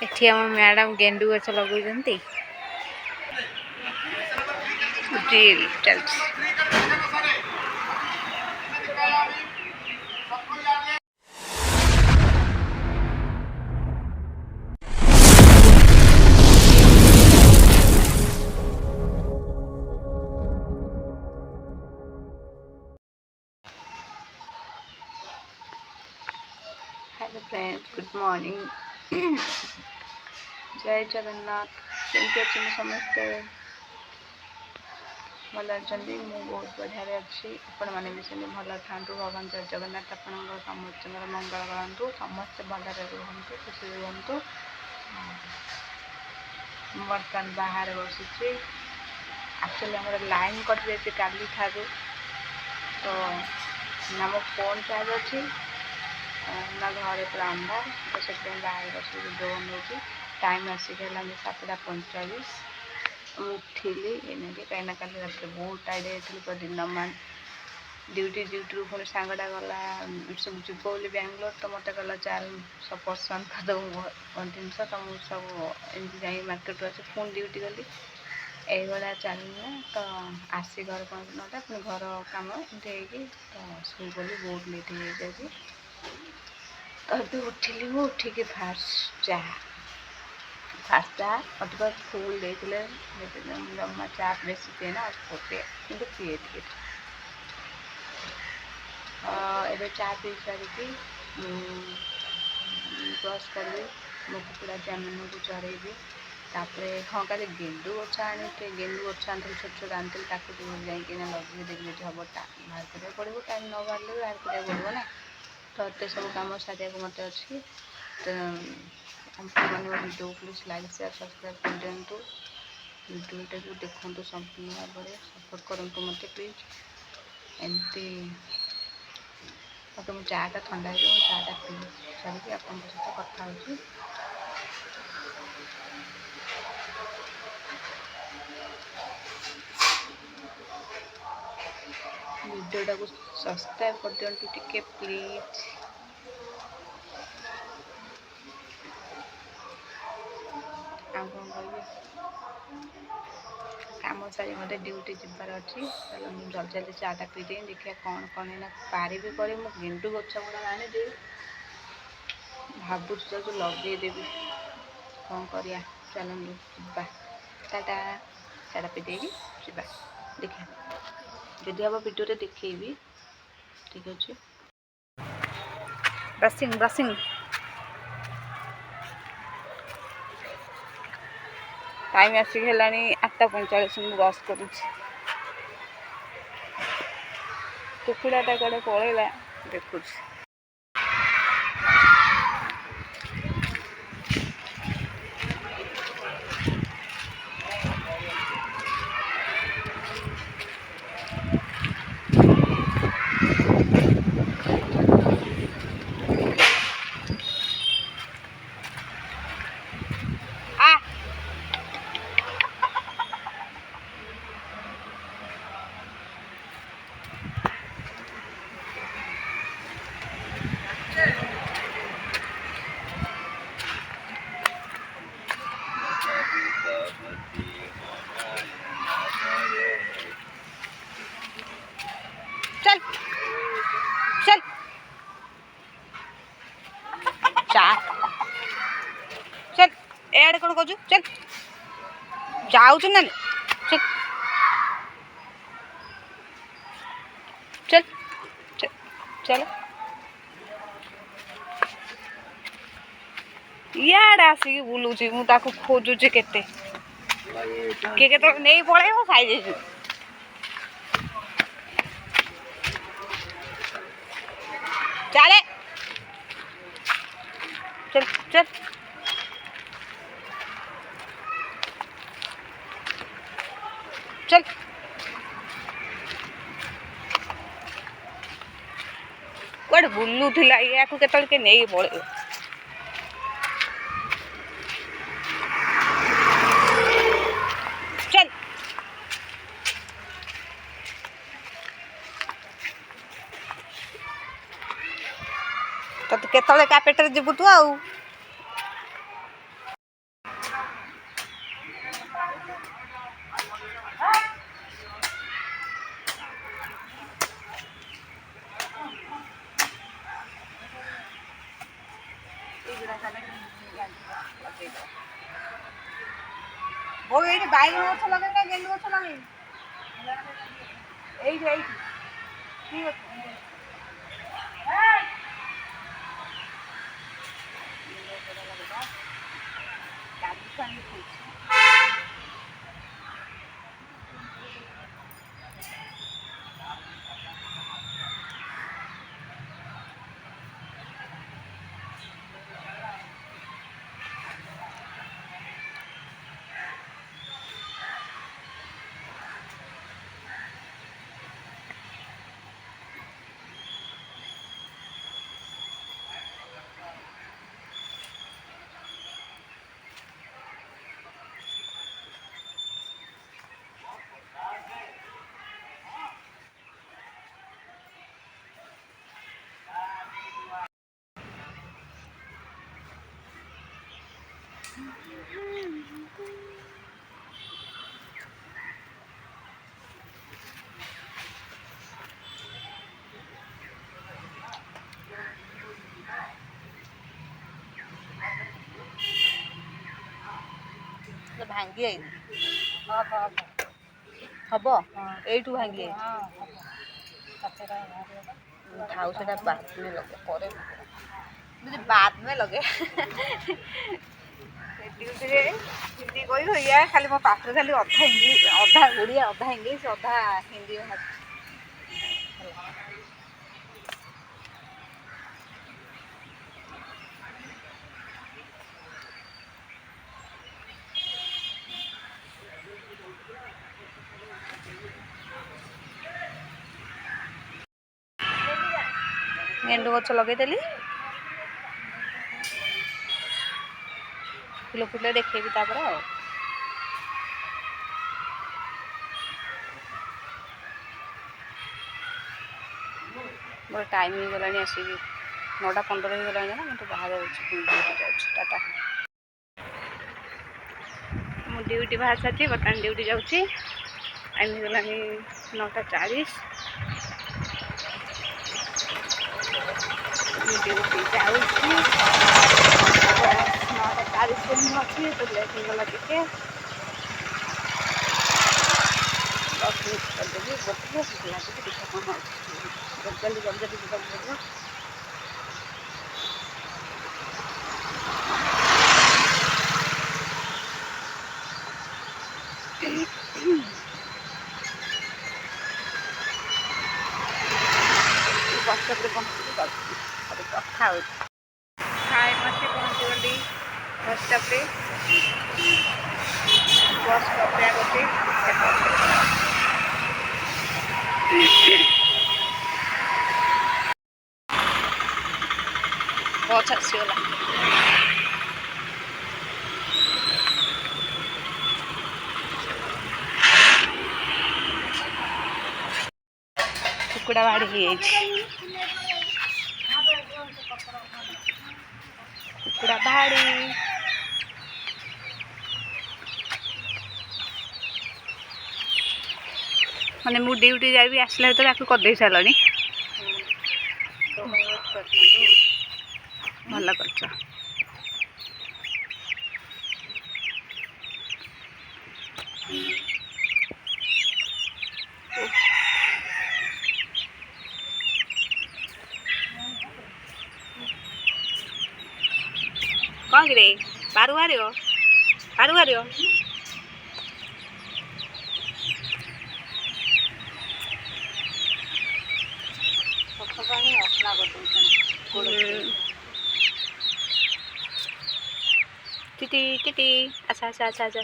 एठी हम मैडम गेंडू गछ लगुचंती ड्रिल चलछि। Hello friends, good morning. जय जगन्नाथ। केमती अच्छे समस्ते भल अच्छा। बहुत बढ़िया अच्छी आपण मैंने भी सेम भल था। भगवान जय जगन्नाथ आप समस्त मंगल करूँ, समस्ते भल रुहतु, खुशी रुहतु। बर्तमान बाहर बसुची। एक्चुअली हमारे लाइन कटि जाए काली ठारू, तो ना मो फोन चार्ज अच्छी ना घर पूरा अंधार, तो से बाहर बस वीडियो बनाऊँगी। टाइम आसिक 7:45। उठिली ये कहीं कल रात बहुत टाइड होती दिन मान ड्यूटी पुणी सांगटा गला सब जीव बोली बेंगलोर, तो मत कहला चल सब पसंद करदे जिनस, तो मुझे सब एमती जा मार्केट आस पुणी ड्यूटी गली यही चलना। तो आसी घर पहुँचना पुणी घर कम एमती तो शो बोली बहुत लेट हो जाए। तो अभी उठिली मु उठिकी फास्ट चाह मत फुल देते जमा चाह बेसी पिए ना पिए कि पिए एबे चाह पी सारिकी ब्रश करी मो कुकुड़ा जामन को चढ़ेबी। तापर हाँ कल गेंडू गछ आनी गेंडू गछ आनी छोट छोट आनी जाकि लगे देखिए हम बाहर करा पड़ो। टाइम न बाहर बाहर करा पड़ो ना, तो ये सब कम सारे मत अच्छी। तो मैंने video please like share subscribe कर दिंतु। वीडियोटा को देखु संपूर्ण भाव में सपोर्ट करूँ मत प्लीज। एमती ओके मुझे चाटा ठंडा हो चाटा पी सारी आप सहित कथा हो। वीडियोटा को सब्सक्राइब कर दिंतु टिके प्लीज। कम सारी मत ड्यूटी जबार अच्छी, जल्दी जल्दी चाटा पीदे देखिए कौन कौन है पारि भी कर गेंडू गछ गुड़ा आनी भावुँ जो लगेदेवी कौन करिया। चलू जा टाटा चाटा पीदे जा देखिए जदि हम वीडियो देखी ठीक अच्छे। ब्रशिंग ब्रशिंग टाइम आसिक है 8:45 में ब्रश करुँ। कुकुड़ाटा कड़े पलैला देखुँ। चल चल चा चल एड कौन कहूँ चल जाऊ ना चल चल चल चल इे आसिक बुलूची मुझे खोजुची केते नहीं पड़े खाई चले चल चल चल कौटे बुलूला या के नहीं पड़े चल तो केतले का पेटर जीवु तू आउ। वो ये बाइगन गछ लगे ना गेंदू गछ लगे ठीक है भांगी आई हम यू भांगी खाऊ से बाद में लगे पर मुझे बाद में लगे हिंदी कोई हुई है खाली मो पाखे खाली अधा इंग्लिश अधा ओडिया अधा इंग्लिश अधा हिंदी गेंडू गछ लगेदेली फुल फुल देखेबी तापर मोर टाइम हो गलानी आसिक 9:15 हो गलानी ना मैं बाहर टाटा मो ड्यूटी बाहर सारी बर्तमान ड्यूटी जाऊँगी टाइम हो गलानी 9:40 ड्यूटी जाऊँगी 9:40 अच्छी तो लेट हो गला टिके 10 मिनट करदेवी बहुत लगे देखा कौन जल्दी जल्दी जल्दी जल्दी बस पहुँची कथा हो खाए मत पहुँची गली बस स्टॉप बस अपेक्षा बस आसीगला कुकुड़ा बाड़ी कुकुड़ा बाड़ी मैंने मु ड्यूटी जाबी आसला तो आपको करदे सारे भल कर कौन कि बारू बाहर टिटी टिटी अच्छा अच्छा अच्छा अच्छा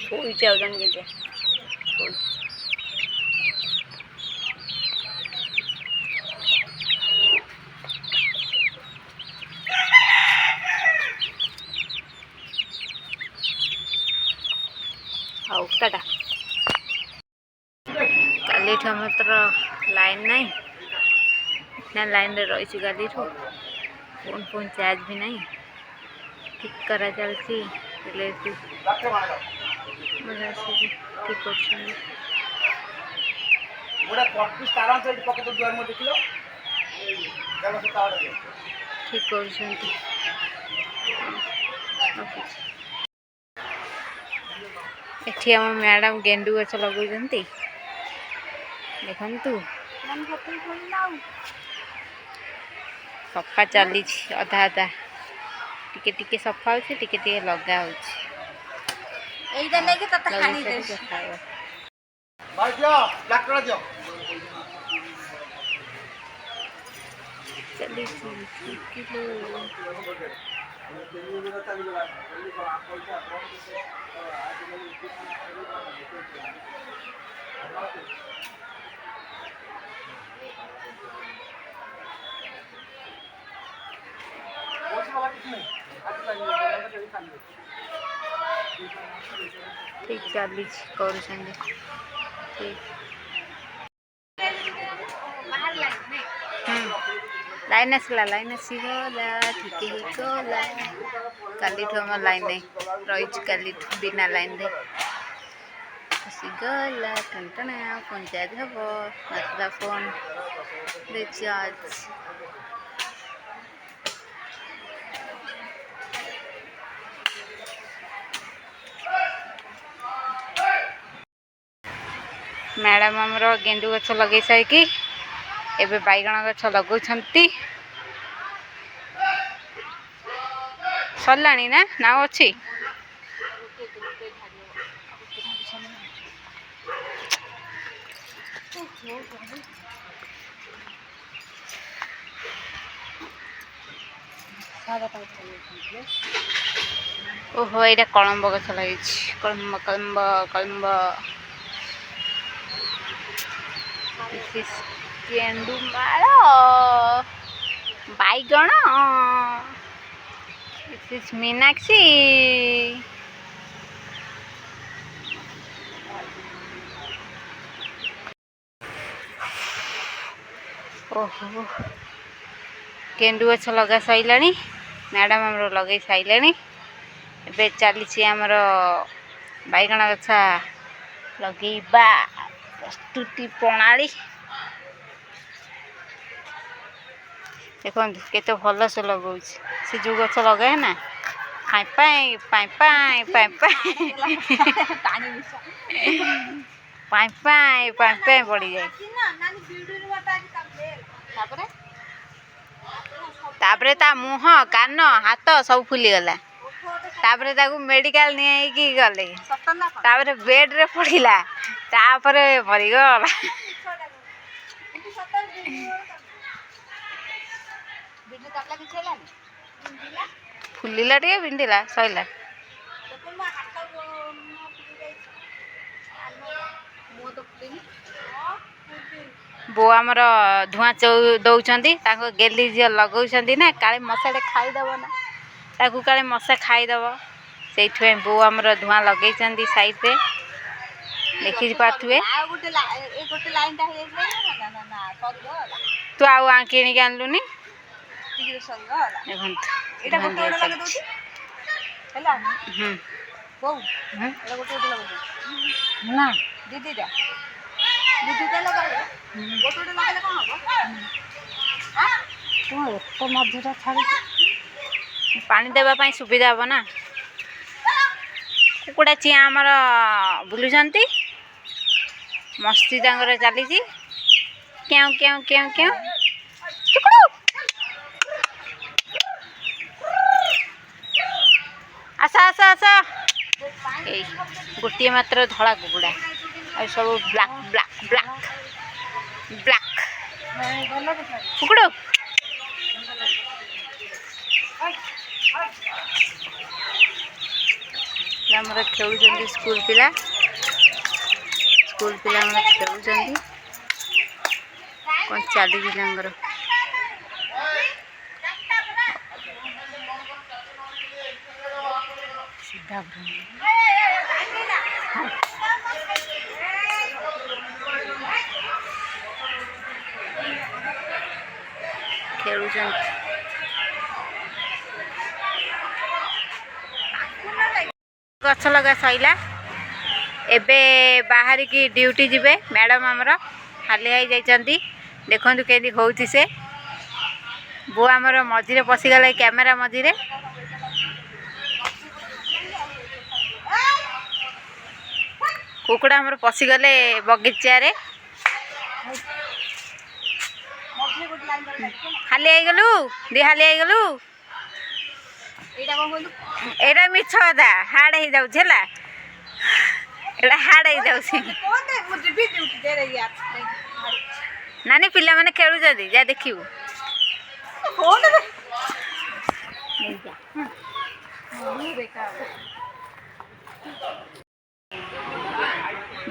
सोई जाऊन के हाउ टाटा काली मात्र लाइन नहीं इतना लाइन रे रही गाड़ी फोन फोन चार्ज भी नहीं ठीक करा चलती ठीक कर ठीक कर एठी हम मैडम गेंडू गछ लगौं देखु सफा चली अधा अधा टिके टिके सफा हो टिके टिके लगा हो ठीक चली कर लाइन आसला लाइन आसीगला ठीक होगला काली आम लाइन रही काली बिना लाइन रे आसीगला टनटना पंचायत हम नसला फोन रिचार्ज मैडम आमर गेंडू गछ लगे सारी एबे बैगण गछ लगौं सरलानी ना ना अच्छी ओहो ये कलम्ब गछ लगी कलम्ब कलम्ब कलम्ब गेंडू माल बैगण मीनाक्षी ओहो गेंडू गछ लगा सारा मैडम आमर लगे सारा एबे चली आमर बैगण गछ लगेबा प्रस्तुति प्रणाली देखो केते भल से लगौछ से जो गछ लगाए ना पाई पाई पाई पाई पाई पाई पाई पाई पाई पड़ी जाए तापरे ता मुह कान हाथ सब फुली गला तापरे ताकू मेडिकल नहीं गले तापरे बेड रे पड़िला तापरे मरी गला फुलिला टे बिंडिला सैला बो आमर धुआं दौरान गेली झील लगौं ना काले मशाटे खाईदब ना ताकू काले मशा खाईदब से बो आमर धुआं लगे साइड रे देखी पारे तू आ किणिक आनलुनी पानी देवाई सुविधा हम ना कुकुड़ा चिया आमर बुलुंट मस्ती चली क्यों क्यों क्यों क्यों आस आस आस गोटे मात्र धला कुकुड़ा आ सब ब्लैक ब्लैक ब्लैक ब्लैक कुकुड़ आमर खेलुं स्कूल पिला खेलुं कौन चली सीधा खेलुं गछ लगा सैला एबे बाहर की ड्यूटी जिबे मैडम आमर हालिया जाइछन्ती देखंतु केदी होउछि से बो आमर मझिरे पसिगले कैमेरा मझिरे कुकुड़ा हमर पसिगले बगीचा रे हाली आई गलु दी हाली आई गलु एटा मिछ कथा हार्ड हो जाउ छला एटा हार्ड हो जाउ नानी पिला माने खेलु जदी जा देखिबु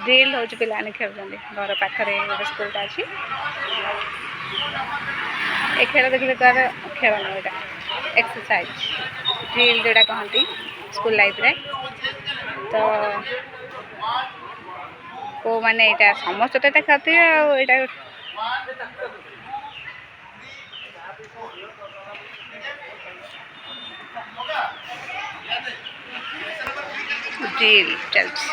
ड्रिल हो पे खेल घर पाखे स्कूलटा अच्छी ए खेल देखिए तार खेल ना एक्सरसाइज ड्रिल जोटा कहती स्कूल लाइफ रे तो को माने एटा समस्त तो खाते एटा ड्रिल चलती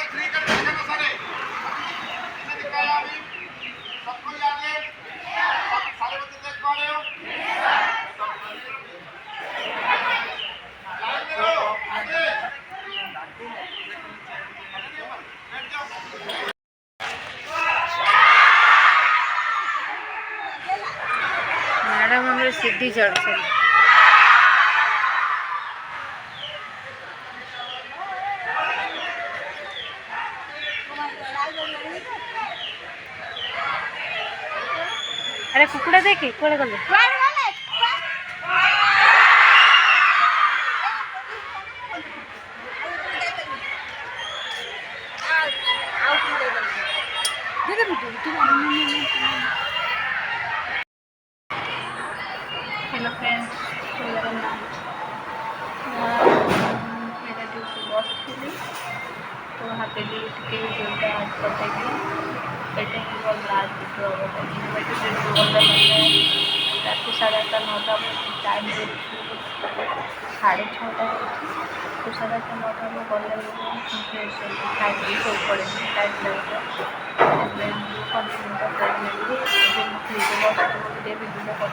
मैडम हमें सीधी चढ़ से अरे कुकुड़ा देखे कोड़े गले हेलो फ्रेंड्स बस थी तो हाथी टे जोटा एटे लास्ट रात 8:30 9टा टाइम साढ़े 6टा तो 8:30 9टा गले खाई सब पड़े टाइम लगे कंटिन्यू बस भिडियो कर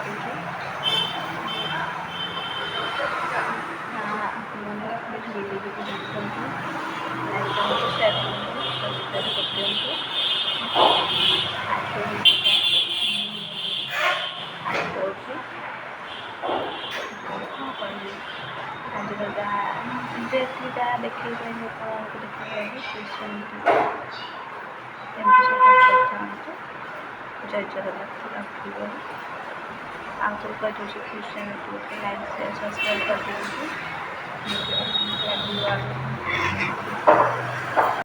देखिए जय जगन्नाथ आउट कर क्रिश्चियन लाइक शेयर सब्सक्राइब कर दिखाई